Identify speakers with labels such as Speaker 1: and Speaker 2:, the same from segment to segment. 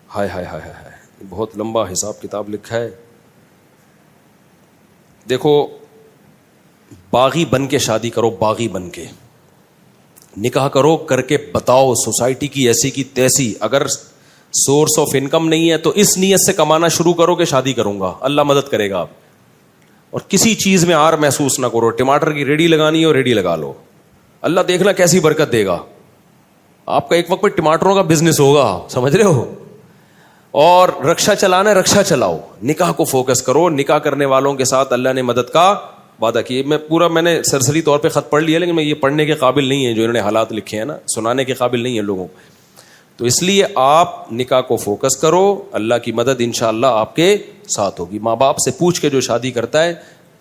Speaker 1: ہائے ہائے ہائے ہائے، بہت لمبا حساب کتاب لکھا ہے. دیکھو، باغی بن کے شادی کرو، باغی بن کے نکاح کرو، کر کے بتاؤ سوسائٹی کی ایسی کی تیسی. اگر سورس آف انکم نہیں ہے تو اس نیت سے کمانا شروع کرو کہ شادی کروں گا، اللہ مدد کرے گا. آپ اور کسی چیز میں آر محسوس نہ کرو. ٹماٹر کی ریڈی لگانی ہو ریڈی لگا لو، اللہ دیکھنا کیسی برکت دے گا. آپ کا ایک وقت پہ ٹماٹروں کا بزنس ہوگا، سمجھ رہے ہو. اور رکشا چلانا ہے، رکشا چلاؤ، نکاح کو فوکس کرو. نکاح کرنے والوں کے ساتھ اللہ نے مدد کا وعدہ کیا. میں نے سرسری طور پہ خط پڑھ لیا، لیکن میں یہ پڑھنے کے قابل نہیں ہے جو انہوں نے حالات لکھے ہیں نا، سنانے کے قابل نہیں ہے لوگوں کو. تو اس لیے آپ نکاح کو فوکس کرو، اللہ کی مدد انشاءاللہ آپ کے ساتھ ہوگی. ماں باپ سے پوچھ کے جو شادی کرتا ہے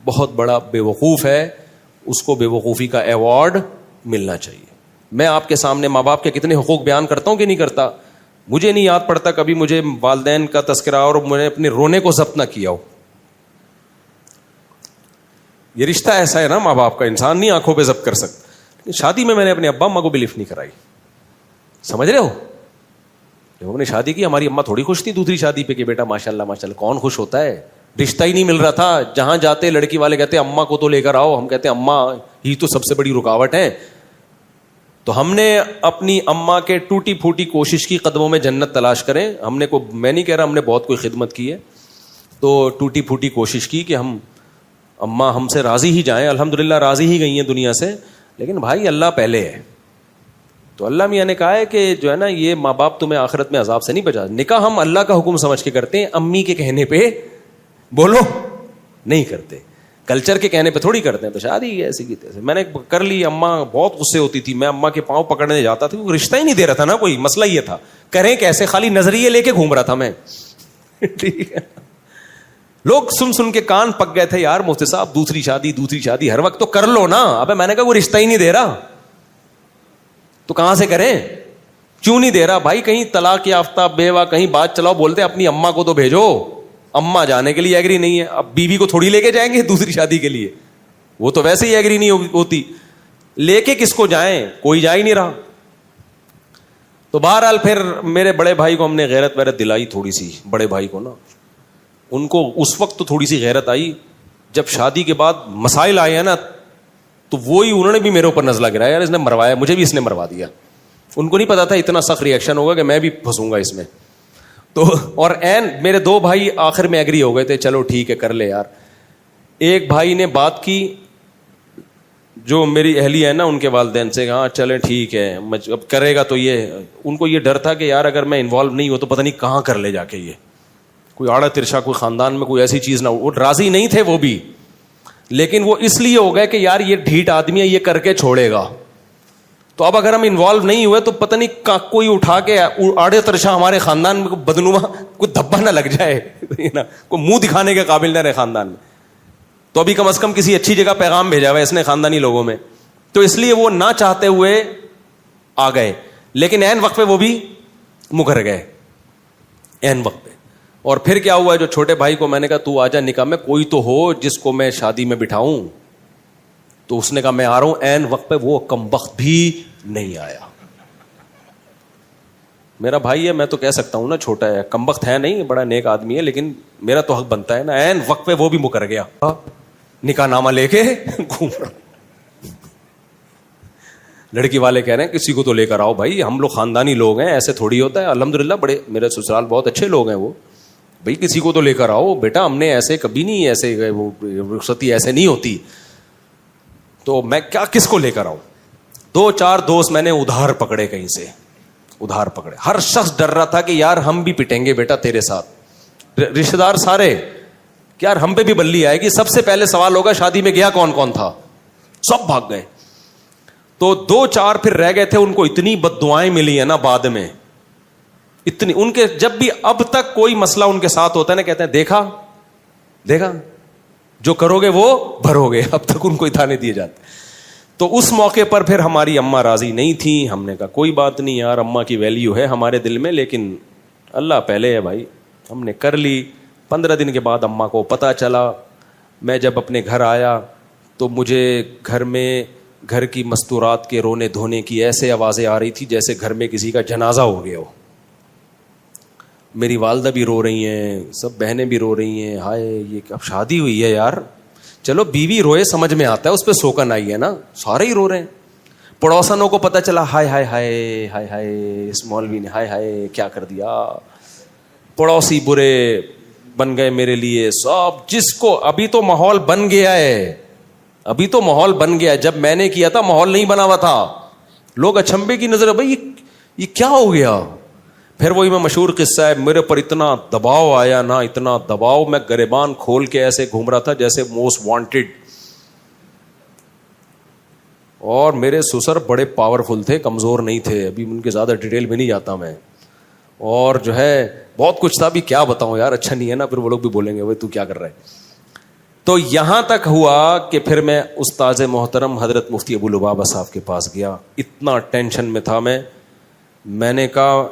Speaker 1: بہت بڑا بے وقوف ہے، اس کو بے وقوفی کا ایوارڈ ملنا چاہیے. میں آپ کے سامنے ماں باپ کے کتنے حقوق بیان کرتا ہوں کہ نہیں کرتا. مجھے نہیں یاد پڑتا کبھی مجھے والدین کا تذکرہ اور میں نے اپنے رونے کو ضبط نہ کیا ہو. یہ رشتہ ایسا ہے نا ماں باپ کا، انسان نہیں آنکھوں پہ ضبط کر سکتا. شادی میں نے اپنے ابا اماں کو بھی لفٹ نہیں کرائی، سمجھ رہے ہو. جب ہم نے شادی کی ہماری اماں تھوڑی خوش تھی دوسری شادی پہ کہ بیٹا ماشاء اللہ ماشاء اللہ. کون خوش ہوتا ہے؟ رشتہ ہی نہیں مل رہا تھا. جہاں جاتے لڑکی والے کہتے اماں کو تو لے کر آؤ، ہم کہتے اماں ہی تو سب سے بڑی رکاوٹ ہے. تو ہم نے اپنی اماں کے ٹوٹی پھوٹی کوشش کی قدموں میں جنت تلاش کریں. میں نہیں کہہ رہا ہم نے بہت کوئی خدمت کی ہے، تو ٹوٹی پھوٹی کوشش کی کہ ہم اماں ہم سے راضی ہی جائیں. الحمدللہ راضی ہی گئی ہیں دنیا سے. لیکن بھائی اللہ پہلے ہے. تو اللہ میاں نے کہا ہے کہ جو ہے نا یہ ماں باپ تمہیں آخرت میں عذاب سے نہیں بچا. نکاح ہم اللہ کا حکم سمجھ کے کرتے ہیں، امی کے کہنے پہ بولو نہیں کرتے، کلچر کے کہنے پہ تھوڑی کرتے ہیں. تو شادی ایسی کی تیسے میں نے کر لی. اماں بہت غصے ہوتی تھی، میں اماں کے پاؤں پکڑنے جاتا تھا، وہ رشتہ ہی نہیں دے رہا تھا نا. کوئی مسئلہ یہ تھا کریں کیسے، خالی نظریے لے کے گھوم رہا تھا میں. ٹھیک ہے، لوگ سن کے کان پک گئے تھے، یار مفتی صاحب دوسری شادی ہر وقت تو کر لو نا. ابے میں نے کہا وہ رشتہ ہی نہیں دے رہا تو کہاں سے کریں؟ کیوں نہیں دے رہا بھائی؟ کہیں طلاق یافتہ بیوہ کہیں بات چلاؤ، بولتے اپنی اماں کو تو بھیجو. اماں جانے کے لیے ایگری نہیں ہے، اب بیوی کو تھوڑی لے کے جائیں گے دوسری شادی کے لیے، وہ تو ویسے ہی ایگری نہیں ہوتی. لے کے کس کو جائیں؟ کوئی جا ہی نہیں رہا. تو بہرحال پھر میرے بڑے بھائی کو ہم نے غیرت ویرت دلائی تھوڑی سی. بڑے بھائی کو نا، ان کو اس وقت تو تھوڑی سی غیرت آئی. جب شادی کے بعد مسائل آئے ہیں نا تو وہی انہوں نے بھی میرے اوپر نزلہ گرایا، یار اس نے مروایا، مجھے بھی اس نے مروا دیا. ان کو نہیں پتا تھا اتنا سخت ریئیکشن ہوگا کہ میں بھی پھنسوں گا اس میں. تو اور میرے دو بھائی آخر میں ایگری ہو گئے تھے، چلو ٹھیک ہے کر لے یار. ایک بھائی نے بات کی جو میری اہلیہ ہے نا ان کے والدین سے، ہاں چلے ٹھیک ہے اب کرے گا. تو یہ ان کو یہ ڈر تھا کہ یار اگر میں انوالو نہیں ہوں تو پتہ نہیں کہاں کر لے جا کے، یہ کوئی آڑا ترشا کوئی خاندان میں کوئی ایسی چیز نہ ہو. وہ راضی نہیں تھے وہ بھی، لیکن وہ اس لیے ہو گئے کہ یار یہ ڈھیٹ آدمی ہے، یہ کر کے چھوڑے گا. تو اب اگر ہم انوالو نہیں ہوئے تو پتہ نہیں کوئی اٹھا کے آڑے ترشا ہمارے خاندان میں بدنما کوئی دھبا نہ لگ جائے کوئی منہ دکھانے کے قابل نہ رہے خاندان میں. تو ابھی کم از کم کسی اچھی جگہ پیغام بھیجا ہوا ہے اس نے خاندانی لوگوں میں. تو اس لیے وہ نہ چاہتے ہوئے آ گئے، لیکن عین وقت پہ وہ بھی مکر گئے عین وقت پہ. اور پھر کیا ہوا، جو چھوٹے بھائی کو میں نے کہا تو آجا نکاح میں، کوئی تو ہو جس کو میں شادی میں بٹھاؤں. تو اس نے کہا میں آ رہا ہوں. عین وقت پہ وہ کمبخت بھی نہیں آیا. میرا بھائی ہے، میں تو کہہ سکتا ہوں نا چھوٹا ہے، کمبخت ہے نہیں، بڑا نیک آدمی ہے، لیکن میرا تو حق بنتا ہے نا. عین وقت پہ وہ بھی مکر گیا، نکاح نامہ لے کے گھوم رہا. لڑکی والے کہہ رہے ہیں کسی کو تو لے کر آؤ بھائی، ہم لوگ خاندانی لوگ ہیں، ایسے تھوڑی ہوتا ہے. الحمدللہ بڑے میرے سسرال بہت اچھے لوگ ہیں، وہ بھائی کسی کو تو لے کر آؤ بیٹا، ہم نے ایسے کبھی نہیں، ایسے وہ رخصتی ایسے نہیں ہوتی. تو میں کیا کس کو لے کر آؤں؟ 2-4 دوست میں نے ادھار پکڑے، کہیں سے ادھار پکڑے. ہر شخص ڈر رہا تھا کہ یار ہم بھی پٹیں گے بیٹا تیرے ساتھ. رشتہ دار سارے کہ یار ہم پہ بھی بلی آئے گی. سب سے پہلے سوال ہوگا شادی میں گیا کون کون تھا. سب بھاگ گئے. تو 2-4 پھر رہ گئے تھے. ان کو اتنی بد دعائیں ملی ہیں نا بعد میں، اتنی. ان کے جب بھی اب تک کوئی مسئلہ ان کے ساتھ ہوتا ہے نا کہتے ہیں دیکھا جو کرو گے وہ بھرو گے. اب تک ان کو اتانے دیے جاتے. تو اس موقع پر پھر ہماری اماں راضی نہیں تھی. ہم نے کہا کوئی بات نہیں یار، اماں کی ویلیو ہے ہمارے دل میں، لیکن اللہ پہلے ہے بھائی. ہم نے کر لی. 15 دن کے بعد اماں کو پتہ چلا. میں جب اپنے گھر آیا تو مجھے گھر میں گھر کی مستورات کے رونے دھونے کی ایسے آوازیں آ رہی تھی جیسے گھر میں کسی کا جنازہ ہو گیا ہو. میری والدہ بھی رو رہی ہیں, سب بہنیں بھی رو رہی ہیں, ہائے یہ اب شادی ہوئی ہے یار. چلو بیوی روئے سمجھ میں آتا ہے, اس پہ سوکن آئی ہے نا, سارے ہی رو رہے ہیں. پڑوسنوں کو پتہ چلا, ہائے ہائے ہائے ہائے ہائے اس مولوی نے ہائے ہائے کیا کر دیا. پڑوسی برے بن گئے میرے لیے سب, جس کو ابھی تو ماحول بن گیا ہے, ابھی تو ماحول بن گیا ہے, جب میں نے کیا تھا ماحول نہیں بنا ہوا تھا. لوگ اچھمبے کی نظر, بھائی یہ کیا ہو گیا. پھر وہی میں مشہور قصہ ہے, میرے پر اتنا دباؤ آیا نا, اتنا دباؤ, میں گریبان کھول کے ایسے گھوم رہا تھا جیسے موسٹ وانٹیڈ. اور میرے سسر بڑے پاورفل تھے, کمزور نہیں تھے, ابھی ان کے زیادہ ڈیٹیل میں نہیں جاتا میں. اور جو ہے بہت کچھ تھا, بھی کیا بتاؤں یار, اچھا نہیں ہے نا, پھر وہ لوگ بھی بولیں گے بھائی تو کیا کر رہا ہے. تو یہاں تک ہوا کہ پھر میں استاذ محترم حضرت مفتی ابو لبابہ صاحب کے پاس گیا. اتنا ٹینشن میں تھا میں نے کہا,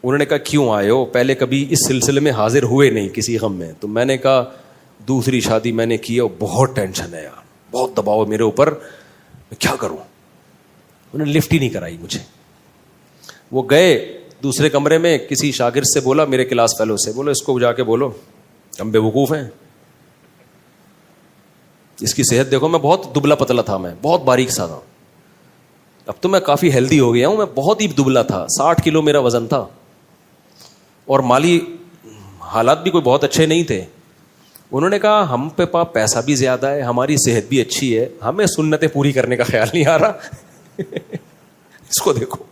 Speaker 1: انہوں نے کہا کیوں آئے ہو, پہلے کبھی اس سلسلے میں حاضر ہوئے نہیں کسی غم میں. تو میں نے کہا دوسری شادی میں نے کی ہے, بہت ٹینشن ہے یار, بہت دباؤ ہے میرے اوپر, میں کیا کروں. انہوں نے لفٹ ہی نہیں کرائی مجھے. وہ گئے دوسرے کمرے میں, کسی شاگرد سے بولا, میرے کلاس فیلو سے, بولو اس کو جا کے بولو ہم بے وقوف ہیں, اس کی صحت دیکھو. میں بہت دبلا پتلا تھا, میں بہت باریک سا تھا, اب تو میں کافی ہیلدی ہو گیا ہوں. میں بہت ہی دبلا تھا, 60 کلو میرا وزن تھا, اور مالی حالات بھی کوئی بہت اچھے نہیں تھے. انہوں نے کہا ہم پہ پاس پیسہ بھی زیادہ ہے, ہماری صحت بھی اچھی ہے, ہمیں سنتیں پوری کرنے کا خیال نہیں آ رہا. اس کو دیکھو.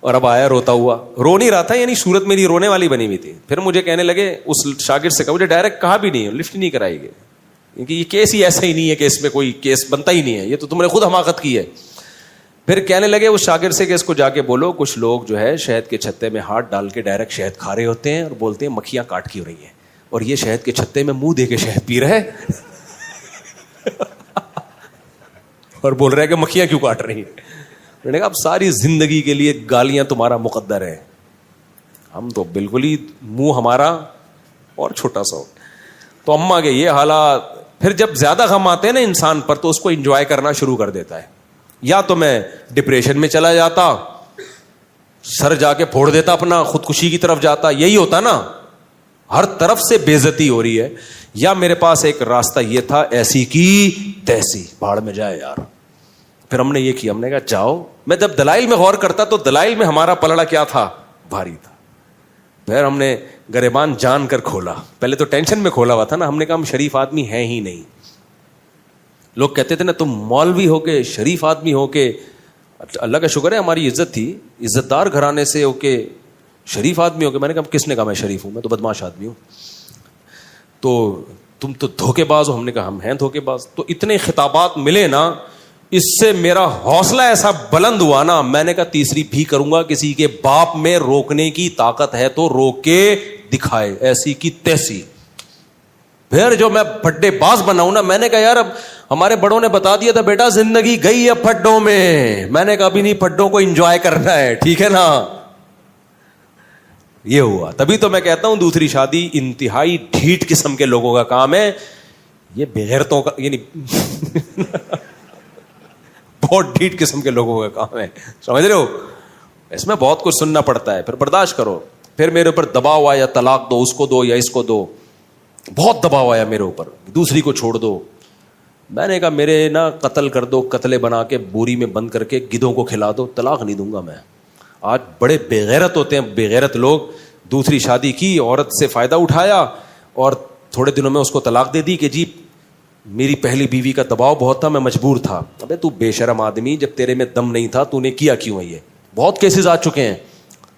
Speaker 1: اور اب آیا روتا ہوا, رو نہیں رہا تھا, یعنی صورت میری رونے والی بنی ہوئی تھی. پھر مجھے کہنے لگے, اس شاگرد سے کہا, مجھے ڈائریکٹ کہا بھی نہیں, لفٹ نہیں کرائی گئی, کیونکہ یہ کیس ہی ایسا ہی نہیں ہے کہ اس میں کوئی کیس بنتا ہی نہیں ہے, یہ تو تم نے خود حماقت کی ہے. پھر کہنے لگے اس شاگرد سے کہ اس کو جا کے بولو, کچھ لوگ جو ہے شہد کے چھتے میں ہاتھ ڈال کے ڈائریکٹ شہد کھا رہے ہوتے ہیں, اور بولتے ہیں مکھیاں کاٹ کی ہو رہی ہیں, اور یہ شہد کے چھتے میں منہ دے کے شہد پی رہے اور بول رہے کہ مکھیاں کیوں کاٹ رہی ہیں. میں نے کہا اب ساری زندگی کے لیے گالیاں تمہارا مقدر ہے, ہم تو بالکل ہی منہ ہمارا اور چھوٹا سا. تو اماں کے یہ حالات. پھر جب زیادہ غم آتے ہیں نا انسان پر, تو اس کو انجوائے کرنا شروع کر دیتا ہے. یا تو میں ڈپریشن میں چلا جاتا, سر جا کے پھوڑ دیتا اپنا, خودکشی کی طرف جاتا, یہی ہوتا نا, ہر طرف سے بے عزتی ہو رہی ہے. یا میرے پاس ایک راستہ یہ تھا, ایسی کی تیسی, بھاڑ میں جائے یار. پھر ہم نے یہ کیا, ہم نے کہا جاؤ. میں جب دلائل میں غور کرتا تو دلائل میں ہمارا پلڑا کیا تھا, بھاری تھا. پھر ہم نے گریبان جان کر کھولا, پہلے تو ٹینشن میں کھولا ہوا تھا نا, ہم نے کہا ہم شریف آدمی ہیں ہی نہیں. لوگ کہتے تھے نا تم مولوی ہو کے, شریف آدمی ہو کے, اللہ کا شکر ہے ہماری عزت تھی, عزت دار گھرانے سے ہو کے شریف آدمی ہو کے. میں نے کہا کس نے کہا میں شریف ہوں, میں تو بدماش آدمی ہوں. تو تم تو دھوکے باز ہو. ہم نے کہا ہم ہیں دھوکے باز. تو اتنے خطابات ملے نا, اس سے میرا حوصلہ ایسا بلند ہوا نا, میں نے کہا تیسری بھی کروں گا. کسی کے باپ میں روکنے کی طاقت ہے تو روک کے دکھائے, ایسی کی تیسی. پھر جو میں پھڈے باز بناؤں نا, میں نے کہا یار اب ہمارے بڑوں نے بتا دیا تھا بیٹا زندگی گئی ہے پھڈوں میں. میں نے کہا ابھی نہیں, پھڈوں کو انجوائے کرنا ہے, ٹھیک ہے نا. یہ ہوا. تبھی تو میں کہتا ہوں دوسری شادی انتہائی ڈھیٹ قسم کے لوگوں کا کام ہے, یہ بغیرتوں کا, یعنی بہت ڈھیٹ قسم کے لوگوں کا کام ہے, سمجھ رہے ہو. اس میں بہت کچھ سننا پڑتا ہے, پھر برداشت کرو. پھر میرے اوپر دباؤ آیا, طلاق دو, اس کو دو یا اس کو دو, بہت دباؤ آیا میرے اوپر, دوسری کو چھوڑ دو. میں نے کہا میرے نا قتل کر دو, قتلے بنا کے بوری میں بند کر کے گدھوں کو کھلا دو, طلاق نہیں دوں گا میں. آج بڑے بےغیرت ہوتے ہیں, بےغیرت لوگ. دوسری شادی کی, عورت سے فائدہ اٹھایا, اور تھوڑے دنوں میں اس کو طلاق دے دی کہ جی میری پہلی بیوی کا دباؤ بہت تھا, میں مجبور تھا. ابے تو بے شرم آدمی, جب تیرے میں دم نہیں تھا تو نے کیا کیوں ہے؟ یہ بہت کیسز آ چکے ہیں.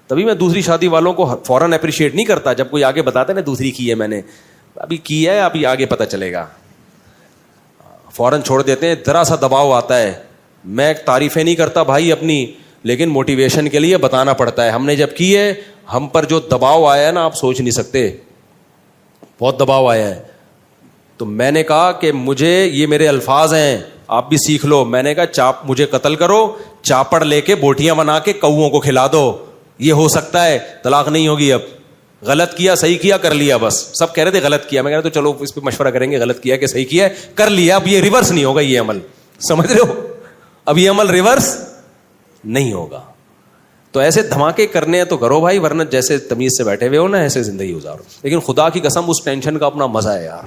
Speaker 1: تبھی میں دوسری شادی والوں کو فوراً اپریشیٹ نہیں کرتا. جب کوئی آگے بتاتا ہے نا دوسری کی ہے میں نے, ابھی کی ہے, ابھی آگے پتہ چلے گا, فوراً چھوڑ دیتے ہیں. ذرا سا دباؤ آتا ہے, میں تعریفیں نہیں کرتا بھائی اپنی, لیکن موٹیویشن کے لیے بتانا پڑتا ہے. ہم نے جب کی ہے, ہم پر جو دباؤ آیا ہے نا آپ سوچ نہیں سکتے, بہت دباؤ آیا ہے. تو میں نے کہا کہ مجھے, یہ میرے الفاظ ہیں, آپ بھی سیکھ لو. میں نے کہا مجھے قتل کرو, چاپڑ لے کے بوٹیاں بنا کے کوؤں کو کھلا دو, یہ ہو سکتا ہے, طلاق نہیں ہوگی. اب غلط کیا, صحیح کیا, کر لیا, بس. سب کہہ رہے تھے غلط کیا, میں کہہ رہا تو چلو اس پہ مشورہ کریں گے, غلط کیا کہ صحیح کیا ہے, کر لیا. اب یہ ریورس نہیں ہوگا, یہ عمل, سمجھ رہے ہو, اب یہ عمل ریورس نہیں ہوگا. تو ایسے دھماکے کرنے ہیں تو کرو بھائی, ورنہ جیسے تمیز سے بیٹھے ہوئے ہو نا ایسے زندگی گزارو. لیکن خدا کی قسم اس ٹینشن کا اپنا مزہ ہے یار.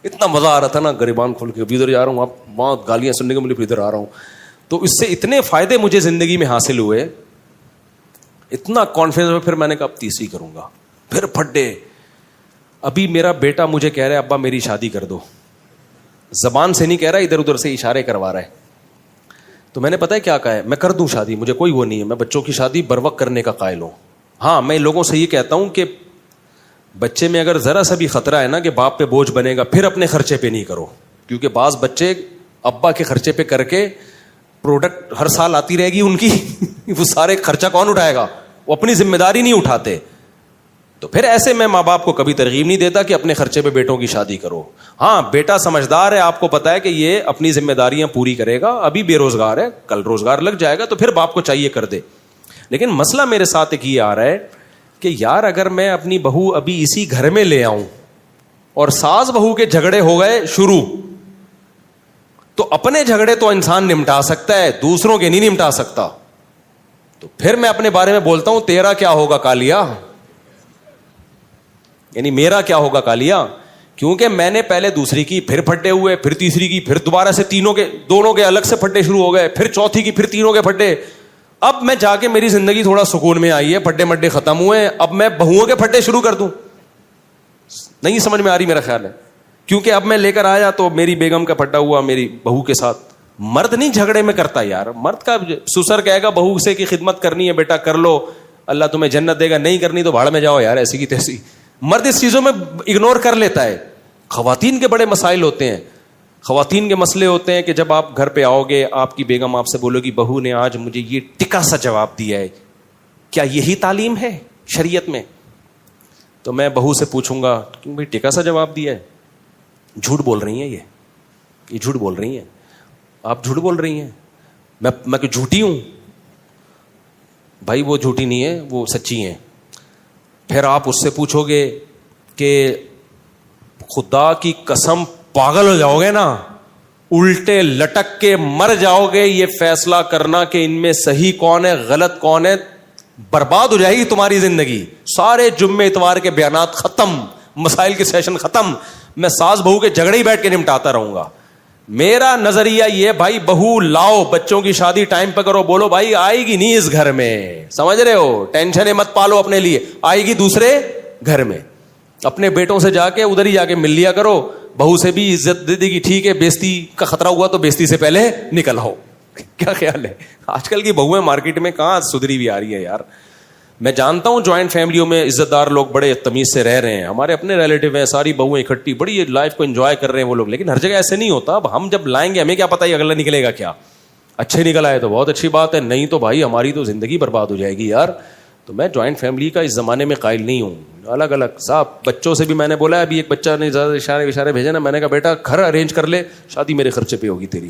Speaker 1: اتنا مزہ آ رہا تھا نا گریبان کھول کے, ابھی ادھر جا رہا ہوں, آپ وہاں گالیاں سننے کو ملی, پھر ادھر آ رہا ہوں. تو اس سے اتنے فائدے مجھے زندگی میں حاصل ہوئے, اتنا کانفیڈنس. پھر میں نے کہا اب تیسری کروں گا, پھر پھڈے. ابھی میرا بیٹا مجھے کہہ رہا ہے ابا میری شادی کر دو, زبان سے نہیں کہہ رہا, ادھر ادھر سے اشارے کروا رہا ہے. تو میں نے پتا ہے کیا کہا ہے, میں کر دوں شادی, مجھے کوئی وہ نہیں ہے, میں بچوں کی شادی بر وقت کرنے کا قائل ہوں. ہاں میں لوگوں سے یہ کہتا ہوں کہ بچے میں اگر ذرا سا بھی خطرہ ہے نا کہ باپ پہ بوجھ بنے گا, پھر اپنے خرچے پہ نہیں کرو, کیونکہ بعض بچے ابا کے خرچے پہ کر کے پروڈکٹ ہر سال آتی رہے گی ان کی, وہ سارے خرچہ کون اٹھائے گا, وہ اپنی ذمہ داری نہیں اٹھاتے. تو پھر ایسے میں ماں باپ کو کبھی ترغیب نہیں دیتا کہ اپنے خرچے پہ بیٹوں کی شادی کرو. ہاں بیٹا سمجھدار ہے, آپ کو پتا ہے کہ یہ اپنی ذمہ داریاں پوری کرے گا, ابھی بے روزگار ہے, کل روزگار لگ جائے گا, تو پھر باپ کو چاہیے کر دے. لیکن مسئلہ میرے ساتھ ایک یہ آ رہا ہے کہ یار اگر میں اپنی بہو ابھی اسی گھر میں لے آؤں اور ساس بہو کے جھگڑے ہو گئے شروع, تو اپنے جھگڑے تو انسان نمٹا سکتا ہے, دوسروں کے نہیں نمٹا سکتا. تو پھر میں اپنے بارے میں بولتا ہوں تیرا کیا ہوگا کالیا, یعنی میرا کیا ہوگا کالیا, کیونکہ میں نے پہلے دوسری کی, پھر پھٹے ہوئے, پھر تیسری کی, پھر دوبارہ سے دونوں کے الگ سے پھٹے شروع ہو گئے, پھر چوتھی کی, پھر تینوں کے پھٹے. اب میں جا کے میری زندگی تھوڑا سکون میں آئی ہے, پھٹے مڈے ختم ہوئے, اب میں بہوؤں کے پھٹے شروع کر دوں, نہیں سمجھ میں آ رہی میرا خیال ہے. کیونکہ اب میں لے کر آیا تو میری بیگم کا پھٹا ہوا میری بہو کے ساتھ. مرد نہیں جھگڑے میں کرتا یار, مرد کا سسر کہے گا بہو سے کی خدمت کرنی ہے بیٹا کر لو, اللہ تمہیں جنت دے گا, نہیں کرنی تو بھاڑ میں جاؤ یار, ایسی کی تیسی. مرد اس چیزوں میں اگنور کر لیتا ہے. خواتین کے بڑے مسائل ہوتے ہیں, خواتین کے مسئلے ہوتے ہیں کہ جب آپ گھر پہ آؤ گے, آپ کی بیگم آپ سے بولو گی بہو نے آج مجھے یہ ٹکا سا جواب دیا ہے, کیا یہی تعلیم ہے شریعت میں؟ تو میں بہو سے پوچھوں گا کہ بھائی ٹکا سا جواب دیا ہے, جھوٹ بول رہی ہیں, یہ جھوٹ بول رہی ہیں, آپ جھوٹ بول رہی ہیں, میں کہ جھوٹی ہوں؟ بھائی وہ جھوٹی نہیں ہے, وہ سچی ہیں. پھر آپ اس سے پوچھو گے کہ خدا کی قسم پاگل ہو جاؤ گے نا, الٹے لٹک کے مر جاؤ گے, یہ فیصلہ کرنا کہ ان میں صحیح کون ہے غلط کون ہے, برباد ہو جائے گی تمہاری زندگی. سارے جمعے اتوار کے بیانات ختم, مسائل کے سیشن ختم, میں ساس بہو کے جھگڑے ہی بیٹھ کے نمٹاتا رہوں گا. میرا نظریہ یہ بھائی بہو لاؤ, بچوں کی شادی ٹائم پہ کرو, بولو بھائی آئے گی نہیں اس گھر میں, سمجھ رہے ہو, ٹینشن مت پالو اپنے لیے, آئے گی دوسرے گھر میں. اپنے بیٹوں سے جا کے ادھر ہی جا کے مل لیا کرو, بہو سے بھی عزت دے دے گی, ٹھیک ہے بیزتی کا خطرہ ہوا تو بیزتی سے پہلے نکل آؤ. کیا خیال ہے؟ آج کل کی بہویں مارکیٹ میں کہاں سدھری بھی آ رہی ہیں یار. میں جانتا ہوں جوائنٹ فیملیوں میں عزت دار لوگ بڑے تمیز سے رہ رہے ہیں, ہمارے اپنے ریلیٹیو ہیں, ساری بہویں اکٹھی بڑی لائف کو انجوائے کر رہے ہیں وہ لوگ, لیکن ہر جگہ ایسے نہیں ہوتا. اب ہم جب لائیں گے ہمیں کیا پتا یہ اگلا نکلے گا کیا, اچھے نکل آئے تو بہت اچھی بات ہے, نہیں تو بھائی ہماری تو زندگی برباد ہو جائے گی یار. تو میں جوائنٹ فیملی کا اس زمانے میں قائل نہیں ہوں. الگ الگ صاحب بچوں سے بھی میں نے بولا, ابھی ایک بچہ نے زیادہ اشارے بھیجے نا, میں نے کہا بیٹا گھر ارینج کر لے, شادی میرے خرچے پہ ہوگی تیری,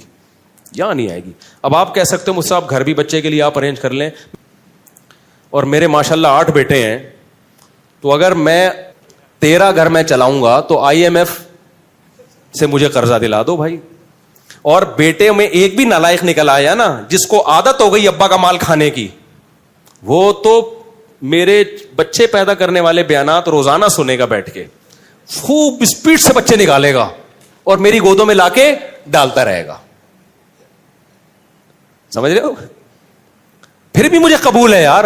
Speaker 1: یہاں نہیں آئے گی. اب آپ کہہ سکتے ہو مجھ سے آپ گھر بھی بچے کے لیے آپ ارینج کر لیں, اور میرے ماشاءاللہ 8 بیٹے ہیں, تو اگر میں 13 گھر میں چلاؤں گا تو IMF سے مجھے قرضہ دلا دو بھائی. اور بیٹے میں ایک بھی نالائق نکل آیا نا جس کو عادت ہو گئی ابا کا مال کھانے کی, وہ تو میرے بچے پیدا کرنے والے بیانات روزانہ سنے گا بیٹھ کے, خوب اسپیڈ سے بچے نکالے گا اور میری گودوں میں لا کے ڈالتا رہے گا. سمجھ رہے ہو؟ پھر بھی مجھے قبول ہے یار,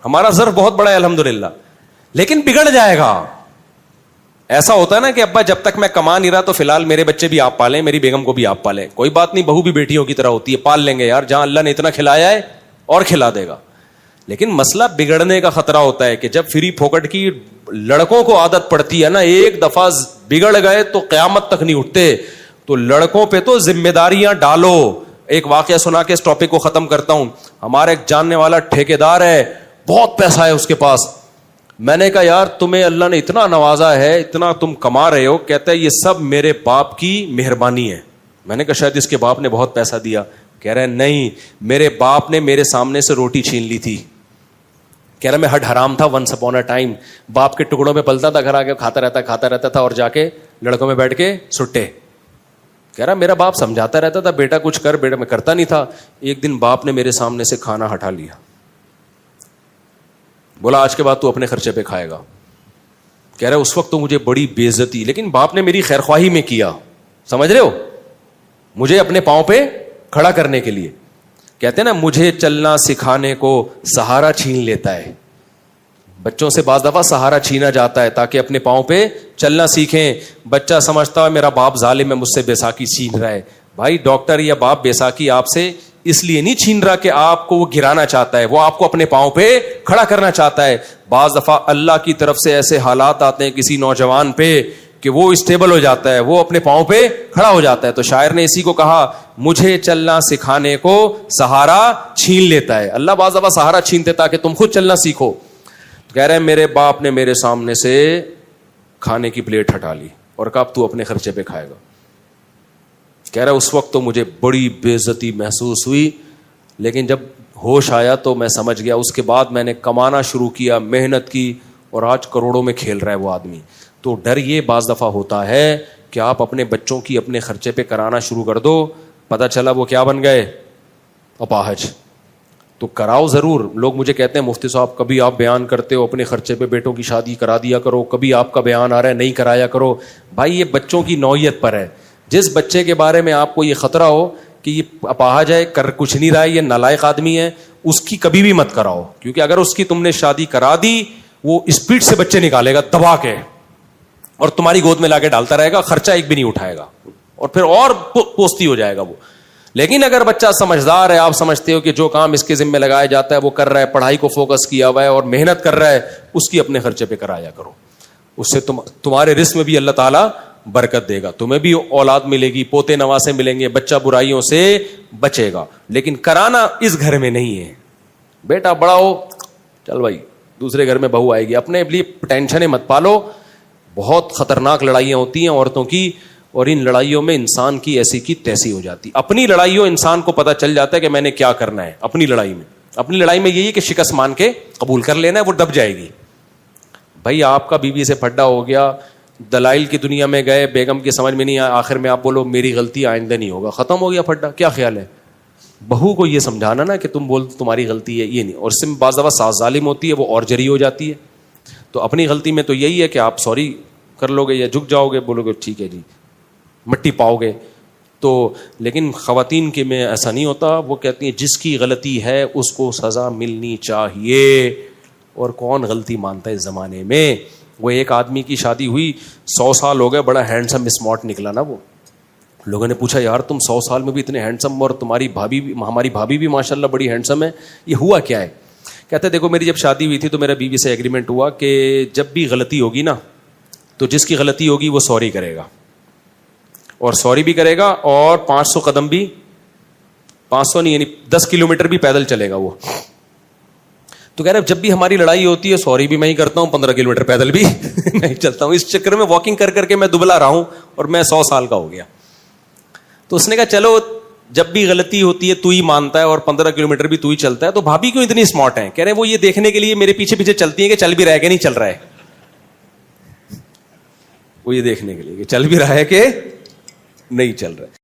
Speaker 1: ہمارا ظرف بہت بڑا ہے الحمدللہ, لیکن بگڑ جائے گا. ایسا ہوتا ہے نا کہ ابا جب تک میں کما نہیں رہا تو فی الحال میرے بچے بھی آپ پالیں, میری بیگم کو بھی آپ پالیں, کوئی بات نہیں, بہو بھی بیٹیوں کی طرح ہوتی ہے, پال لیں گے یار, جہاں اللہ نے اتنا کھلایا ہے اور کھلا دے گا. لیکن مسئلہ بگڑنے کا خطرہ ہوتا ہے کہ جب فری پھوکٹ کی لڑکوں کو عادت پڑتی ہے نا, ایک دفعہ بگڑ گئے تو قیامت تک نہیں اٹھتے. تو لڑکوں پہ تو ذمہ داریاں ڈالو. ایک واقعہ سنا کے اس ٹاپک کو ختم کرتا ہوں. ہمارے ایک جاننے والا ٹھیکیدار ہے, بہت پیسہ ہے اس کے پاس. میں نے کہا یار تمہیں اللہ نے اتنا نوازا ہے, اتنا تم کما رہے ہو. کہتا ہے یہ سب میرے باپ کی مہربانی ہے. میں نے کہا شاید اس کے باپ نے بہت پیسہ دیا. کہہ رہے نہیں, میرے باپ نے میرے سامنے سے روٹی چھین لی تھی. کہہ رہا میں ہڈ حرام تھا ونس اپون اے ٹائم, باپ کے ٹکڑوں پہ پلتا تھا, گھر آ کے کھاتا رہتا تھا, اور جا کے لڑکوں میں بیٹھ کے سٹے. کہہ رہا میرا باپ سمجھاتا رہتا تھا بیٹا کچھ کر, بیٹا میں کرتا نہیں تھا. ایک دن باپ نے میرے سامنے سے کھانا ہٹا لیا, بولا آج کے بعد تو اپنے خرچے پہ کھائے گا. کہہ رہا اس وقت تو مجھے بڑی بے عزتی, لیکن باپ نے میری خیر خواہی میں کیا, سمجھ رہے ہو, مجھے اپنے پاؤں پہ کھڑا کرنے کے لیے. کہتے ہیں نا مجھے چلنا سکھانے کو سہارا چھین لیتا ہے. بچوں سے بعض دفعہ سہارا چھینا جاتا ہے تاکہ اپنے پاؤں پہ چلنا سیکھیں. بچہ سمجھتا ہے میرا باپ ظالم ہے, مجھ سے بیساکھی چھین رہا ہے. بھائی ڈاکٹر یا باپ بیساکھی آپ سے اس لیے نہیں چھین رہا کہ آپ کو وہ گرانا چاہتا ہے, وہ آپ کو اپنے پاؤں پہ کھڑا کرنا چاہتا ہے. بعض دفعہ اللہ کی طرف سے ایسے حالات آتے ہیں کسی نوجوان پہ کہ وہ اسٹیبل ہو جاتا ہے, وہ اپنے پاؤں پہ کھڑا ہو جاتا ہے. تو شاعر نے اسی کو کہا مجھے چلنا سکھانے کو سہارا چھین لیتا ہے. اللہ بعض دفعہ سہارا چھینتے تاکہ تم خود چلنا سیکھو. کہہ رہے ہیں میرے باپ نے میرے سامنے سے کھانے کی پلیٹ ہٹا لی اور کہا اب تو اپنے خرچے پہ کھائے گا. کہہ رہا اس وقت تو مجھے بڑی بے عزتی محسوس ہوئی, لیکن جب ہوش آیا تو میں سمجھ گیا. اس کے بعد میں نے کمانا شروع کیا, محنت کی, اور آج کروڑوں میں کھیل رہا ہے وہ آدمی. تو ڈر یہ بعض دفعہ ہوتا ہے کہ آپ اپنے بچوں کی اپنے خرچے پہ کرانا شروع کر دو, پتہ چلا وہ کیا بن گئے, اپاہج. تو کراؤ ضرور. لوگ مجھے کہتے ہیں مفتی صاحب کبھی آپ بیان کرتے ہو اپنے خرچے پہ بیٹوں کی شادی کرا دیا کرو, کبھی آپ کا بیان آ رہا ہے نہیں کرایا کرو. بھائی یہ بچوں کی نوعیت پر ہے. جس بچے کے بارے میں آپ کو یہ خطرہ ہو کہ یہ اپاہج ہے, کر کچھ نہیں رہا ہے, یہ نالائق آدمی ہے, اس کی کبھی بھی مت کراؤ. کیونکہ اگر اس کی تم نے شادی کرا دی وہ اسپیڈ سے بچے نکالے گا دبا کے, اور تمہاری گود میں لا کے ڈالتا رہے گا, خرچہ ایک بھی نہیں اٹھائے گا, اور پھر اور پوستی ہو جائے گا وہ. لیکن اگر بچہ سمجھدار ہے, آپ سمجھتے ہو کہ جو کام اس کے ذمہ لگایا جاتا ہے وہ کر رہا ہے, پڑھائی کو فوکس کیا ہوا ہے اور محنت کر رہا ہے, اس کی اپنے خرچے پہ کرایا کرو. اس سے تمہارے رزق میں بھی اللہ تعالیٰ برکت دے گا, تمہیں بھی اولاد ملے گی, پوتے نواسے ملیں گے, بچہ برائیوں سے بچے گا. لیکن کرانا اس گھر میں نہیں ہے. بیٹا بڑا ہو, چل بھائی دوسرے گھر میں بہو آئے گی, اپنے لیے ٹینشنیں مت پالو. بہت خطرناک لڑائیاں ہوتی ہیں عورتوں کی, اور ان لڑائیوں میں انسان کی ایسی کی تیسی ہو جاتی. اپنی لڑائیوں انسان کو پتہ چل جاتا ہے کہ میں نے کیا کرنا ہے اپنی لڑائی میں. اپنی لڑائی میں یہی ہے کہ شکست مان کے قبول کر لینا ہے, وہ دب جائے گی. بھائی آپ کا بیوی سے پھڈا ہو گیا, دلائل کی دنیا میں گئے, بیگم کی سمجھ میں نہیں آیا, آخر میں آپ بولو میری غلطی آئندہ نہیں ہوگا, ختم ہو گیا پھڈا. کیا خیال ہے؟ بہو کو یہ سمجھانا نا کہ تم بول تمہاری غلطی ہے, یہ نہیں. اور اس میں بعض دفعہ ساس ظالم ہوتی ہے, وہ اور جری ہو جاتی ہے. تو اپنی غلطی میں تو یہی ہے کہ آپ سوری کر لو گے یا جھک جاؤ گے, بولو گے ٹھیک ہے جی, مٹی پاؤ گے. تو لیکن خواتین کے میں ایسا نہیں ہوتا. وہ کہتی ہیں جس کی غلطی ہے اس کو سزا ملنی چاہیے, اور کون غلطی مانتا ہے اس زمانے میں. وہ ایک آدمی کی شادی ہوئی, 100 سال ہو گئے, بڑا ہینڈسم اسمارٹ نکلا نا وہ. لوگوں نے پوچھا یار تم 100 سال میں بھی اتنے ہینڈسم, اور تمہاری بھابھی بھی, ہماری بھابھی بھی ماشاءاللہ بڑی ہینڈسم ہے, یہ ہوا کیا ہے؟ کہتے دیکھو میری جب شادی ہوئی تھی تو میرا بیوی سے ایگریمنٹ ہوا کہ جب بھی غلطی ہوگی نا تو جس کی غلطی ہوگی وہ سوری کرے گا, اور سوری بھی کرے گا, اور 500 قدم بھی, 500 نہیں یعنی 10 کلومیٹر بھی پیدل چلے گا وہ. تو کہہ رہے جب بھی ہماری لڑائی ہوتی ہے سوری بھی میں ہی کرتا ہوں, 15 کلومیٹر پیدل بھی نہیں چلتا ہوں. اس چکر میں واکنگ کر کر کے میں دبلا رہا ہوں, اور میں 100 سال کا ہو گیا. تو اس نے کہا چلو جب بھی غلطی ہوتی ہے تو ہی مانتا ہے, اور 15 کلومیٹر بھی تو ہی چلتا ہے, تو بھابھی کیوں اتنی اسمارٹ ہیں؟ کہہ رہے وہ یہ دیکھنے کے لیے میرے پیچھے پیچھے چلتی ہیں کہ چل بھی رہا ہے کہ نہیں چل رہا ہے. وہ یہ دیکھنے کے لیے کہ چل بھی رہا ہے کہ نہیں چل رہا ہے.